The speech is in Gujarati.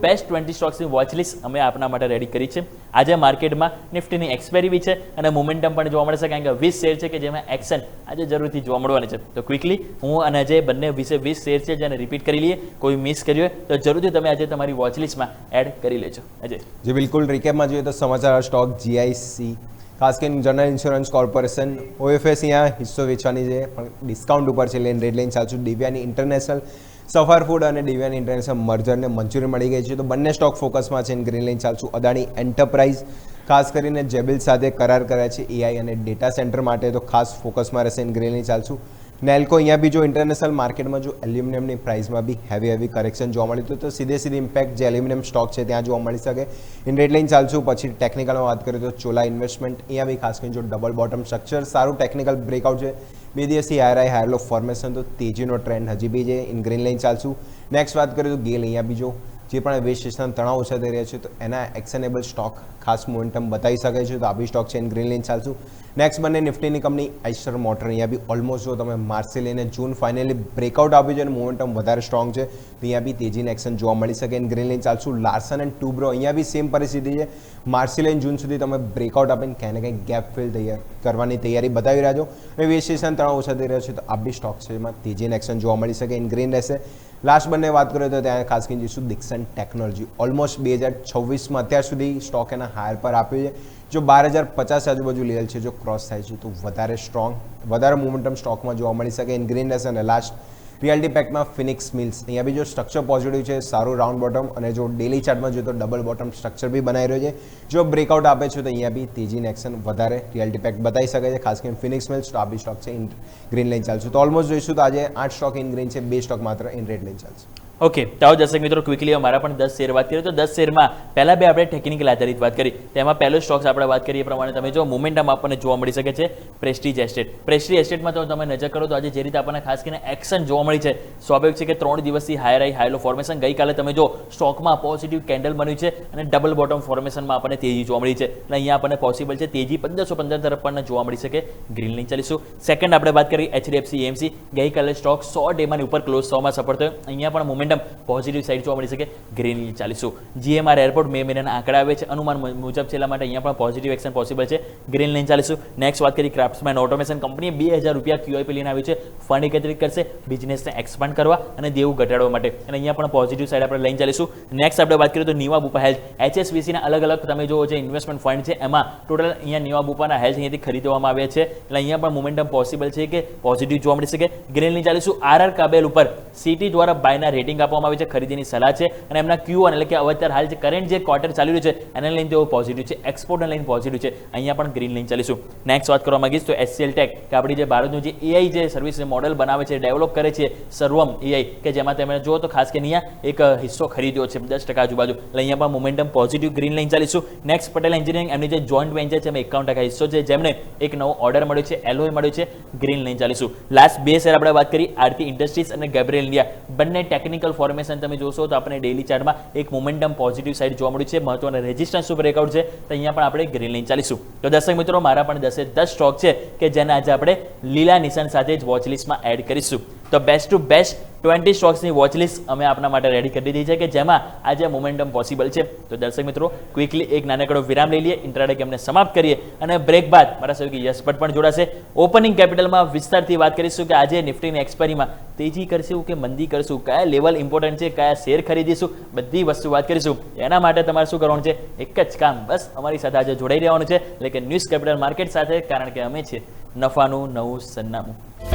બેસ્ટ 20 સ્ટોક્સની વોચ લિસ્ટ અમે આપના માટે રેડી કરી છે. આજે માર્કેટમાં નિફ્ટીની એક્સપાયરી બી છે અને મોમેન્ટમ પણ જોવા મળશે, કારણ કે 20 શેર છે કે જેમાં એક્શન આજે જરૂરથી જોવા મળવાની છે. તો ક્વિકલી હું અને અજય બંને 20 શેર છે જેને રિપીટ કરી લઈએ. કોઈ મિસ કર્યું હોય તો જરૂરથી તમે આજે તમારી વોચ લિસ્ટમાં એડ કરી લેજો. અજય જી બિલકુલ, રિકેપમાં જોઈએ તો સમાચાર સ્ટોક GIC ખાસ કરીને જનરલ ઇન્સ્યોરન્સ કોર્પોરેશન OFS અહીંયા હિસ્સો વેચવાની છે, પણ ડિસ્કાઉન્ટ ઉપર છે. રેડ લાઇન ચાલશું. દિવ્યાની ઇન્ટરનેશનલ, સફર ફૂડ અને દિવ્યાની ઇન્ટરનેશનલ મર્જરને મંજૂરી મળી ગઈ છે, તો બંને સ્ટોક ફોકસમાં છે. ગ્રીન લાઇન ચાલશું. અદાણી એન્ટરપ્રાઇઝ ખાસ કરીને જેબિલ સાથે કરાર કર્યા છે AI અને ડેટા સેન્ટર માટે, તો ખાસ ફોકસમાં રહેશે. Green line ચાલશું. નેલ્કો અહીંયા બી જો ઇન્ટરનેશનલ માર્કેટમાં જો એલ્યુમિનિયમની પ્રાઇસમાં બી હેવી કરેક્શન જોવા મળ્યું તો સીધે ઇમ્પેક્ટ જે એલ્યુમિનિયમ સ્ટોક છે ત્યાં જોવા મળી શકે. ઇન રેડ લાઇન ચાલશું. પછી ટેકનિકલમાં વાત કરીએ તો ચોલા ઇન્વેસ્ટમેન્ટ અહીંયા બી ખાસ કરીને જો ડબલ બોટમ સ્ટ્રક્ચર સારું ટેકનિકલ બ્રેકઆઉટ છે. 2 દિવસથી હાયર લો ફોર્મેશન, તો તેજીનો ટ્રેન્ડ હજી બી છે. ઇન ગ્રીન લાઇન ચાલશું. નેક્સ્ટ વાત કરીએ તો ગેલ અહીંયા બી જો જે પણ વેસ્ટ સ્ટેશન તણાવ ઓછા થઈ રહ્યા છે તો એના એક્શનેબલ સ્ટોક ખાસ મોમેન્ટમ બતાવી શકે છે, તો આ બી સ્ટોક છે. ઇન ગ્રીન લાઇન ચાલશું. નેક્સ્ટ બંને નિફ્ટીની કંપની આઈસ્ટર મોટર અહીંયા બી ઓલમોસ્ટ જો તમે માર્ચથી લઈને જૂન ફાઇનલી બ્રેકઆઉટ આપ્યું છે અને મોમેન્ટમ વધારે સ્ટ્રોંગ છે, તો અહીંયા બી તેજીની એક્શન જોવા મળી શકે. ઇન ગ્રીન લાઇન ચાલશું. લાર્સન એન્ડ ટુબ્રો અહીંયા બી સેમ પરિસ્થિતિ છે. માર્ચથી લઈને જૂન સુધી તમે બ્રેકઆઉટ આપીને ક્યાંય ને કંઈક ગેપ ફિલ કરવાની તૈયારી બતાવી રહ્યા છો અને વેસ્ટ સ્ટેશન તણાવ ઓછા થઈ રહ્યા છે, તો આ બી સ્ટોક છે એમાં તેજીની એક્શન જોવા મળી શકે. ઇન ગ્રીન રહેશે. લાસ્ટ બંને વાત કરીએ તો ત્યાં ખાસ કરીને જઈશું દિક્સન ટેકનોલોજી. ઓલમોસ્ટ 2026માં અત્યાર સુધી સ્ટોક એના હાયર પર આપ્યું છે. જો 12,050 આજુબાજુ લેવલ છે જો ક્રોસ થાય છે તો વધારે સ્ટ્રોંગ, વધારે મોમેન્ટમ સ્ટોકમાં જોવા મળી શકે. ઇન ગ્રીન રહેશે. અને લાસ્ટ રિયાલિટી પેકમાં ફિનિક્સ મિલ્સ અહીંયા બી જો સ્ટ્રક્ચર પોઝિટિવ છે, સારું રાઉન્ડ બોટમ, અને જો ડેલી ચાર્ટમાં જોઈએ તો ડબલ બોટમ સ્ટ્રક્ચર બી બનાવી રહ્યો છે. જો બ્રેકઆઉટ આપે છે તો અહીંયા બી તેજીની એક્શન વધારે રિયાલિટી પેક બતાવી શકે છે, ખાસ કરીને ફિનિક્સ મિલ્સ. તો આ બી સ્ટોક છે. ઇન ગ્રીન લાઇન ચાલશે. તો ઓલમોસ્ટ જોઈશું તો આજે 8 સ્ટોક ઇન ગ્રીન છે, 2 સ્ટોક માત્ર ઇન રેડ લાઇન ચાલશે. ઓકે, તો આવો દર્શક મિત્રો ક્વિકલી અમારા પણ 10 શેર વાત કરીએ તો 10 શેરમાં પહેલા બે આપણે ટેકનિકલ આધારિત વાત કરી. તેમાં પહેલો સ્ટોક્સ આપણે વાત કરીએ પ્રમાણે તમે જો મોમેન્ટમ આપણને જોવા મળી શકે છે પ્રેસ્ટીજ એસ્ટેટ. પ્રેસ્ટીજ એસ્ટેટમાં તો તમે નજર કરો તો આજે જે રીતે આપણને ખાસ કરીને એક્શન જોવા મળી છે, સ્વાભાવિક છે કે 3 દિવસથી હાઈ લો ફોર્મેશન. ગઈકાલે તમે જો સ્ટોકમાં પોઝિટિવ કેન્ડલ બન્યું છે અને ડબલ બોટમ ફોર્મેશનમાં આપણને તેજી જોવા મળી છે, અને અહીંયા આપણને પોસિબલ છે તેજી 1515 તરફ પણ જોવા મળી શકે. Green line ચાલીશું. સેકન્ડ આપણે વાત કરી HDFC AMC. ગઈકાલે સ્ટોક 100 ડેમાં ઉપર ક્લોઝ 100માં સપોર્ટ થયો. અહીંયા પણ મોમેન્ટમ પોઝિટિવ સાઇડ જોવા મળી શકે. ગ્રીન લાઇન ચાલીશું. GMR એરપોર્ટ મે મહિનાના આંકડા આવે છે, અનુમાન મુજબ છે, એટલા માટે અહીંયા પણ પોઝિટિવ એક્શન પોસિબલ છે. ગ્રીન લાઇન ચાલીશું. નેક્સ્ટ વાત કરી ક્રાફ્ટ્સમેન ઓટોમેશન કંપનીએ ₹2000 QIP લઈને આવી છે. ફંડ એકત્રિત કરશે બિઝનેસને એક્સપાન્ડ કરવા અને દેવું ઘટાડવા માટે, અને અહીંયા પણ પોઝિટિવ સાઇડ આપણે લઈને ચાલીશું. નેક્સ્ટ આપણે વાત કરીએ તો નિવા બુપા હેલ્થ. HSBC ના અલગ તમે જો જે ઇન્વેસ્ટમેન્ટ ફંડ છે એમાં ટોટલ અહીંયા નિવા બુપાના હેલ્થ અહીંયાથી ખરીદવામાં આવ્યા છે, એટલે અહીંયા પણ મોમેન્ટમ પોસિબલ છે કે પોઝિટિવ જોવા મળી શકે. ગ્રીન લાઇન ચાલીશું. RR કાબેલ ઉપર સિટી દ્વારા બાયના રેટિંગ આપવામાં આવી છે, ખરીદીની સલાહ છે, અને એમના Q1 એટલે કે અત્યારે હાલ જે કરંટ જે ક્વાર્ટર ચાલી રહ્યું છે એને લઈને તેઓ પોઝિટિવ છે, એક્સપોર્ટને લઈને પોઝિટિવ છે. અહીંયા પણ ગ્રીન લાઇન ચાલીશું. નેક્સ્ટ વાત કરવા માંગીશ તો HCL ટેક, કે આપણી જે ભારતનું જે AI જે સર્વિસ મોડેલ બનાવે છે, ડેવલપ કરે છે, સર્વમ AI, કે જેમાં તમે જુઓ તો ખાસ કરીને અહીંયા એક હિસ્સો ખરીદ્યો છે 10% આજુબાજુ, એટલે અહીંયા પણ મોમેન્ટમ પોઝિટિવ. ગ્રીન લાઇન ચાલીશું. નેક્સ્ટ પટેલ એન્જિનિયરિંગ, એમની જે જોઈન્ટ વેન્ચર છે એમાં 51% હિસ્સો છે, જેમને એક નવો ઓર્ડર મળ્યો છે, LOA મળ્યો છે. ગ્રીન લાઇન ચાલીશું. લાસ્ટ બે શેર આપણે વાત કરી આરતી ઇન્ડસ્ટ્રીઝ અને ગેબ્રિયલ ઇન્ડિયા. બંને ટેકનિકલ ફોર્મેશન તમે જોશો તો આપણે ડેલી ચાર્ટમાં એક મોમેન્ટમ પોઝિટિવ સાઇડ જોવા મળ્યું છે. મહત્વના રેઝિસ્ટન્સ ઉપર બ્રેકઆઉટ છે, તો અહીંયા પણ આપણે ગ્રીન લાઇન ચાલીશું. તો દર્શક મિત્રો, મારા પણ 10 સ્ટોક છે કે જેને આજે આપણે લીલા નિશાન સાથે જ વોચ લિસ્ટમાં એડ કરીશું. તો બેસ્ટ ટુ બેસ્ટ 20 સ્ટોક્સની વોચ લિસ્ટ અમે આપના માટે રેડી કરી દીધી છે કે જેમાં આજે મોમેન્ટમ પોસિબલ છે. તો દર્શક મિત્રો, ક્વિકલી એક નાનકડો વિરામ લઈ લઈએ, ઇન્ટ્રાડે ગેમને સમાપ્ત કરીએ, અને બ્રેક બાદ મારા સૌથી યશ ભટ્ટ પણ જોડાશે. ઓપનિંગ કેપિટલમાં વિસ્તારથી વાત કરીશું કે આજે નિફ્ટીની એક્સપાયરીમાં તેજી કરશું કે મંદી કરશું, કયા લેવલ ઇમ્પોર્ટન્ટ છે, કયા શેર ખરીદીશું, બધી વસ્તુ વાત કરીશું. એના માટે તમારે શું કરવાનું છે? એક જ કામ, બસ અમારી સાથે આજે જોડાઈ રહેવાનું છે, એટલે કે ન્યૂઝ કેપિટલ માર્કેટ સાથે, કારણ કે અમે છે નફાનું નવું સરનામું.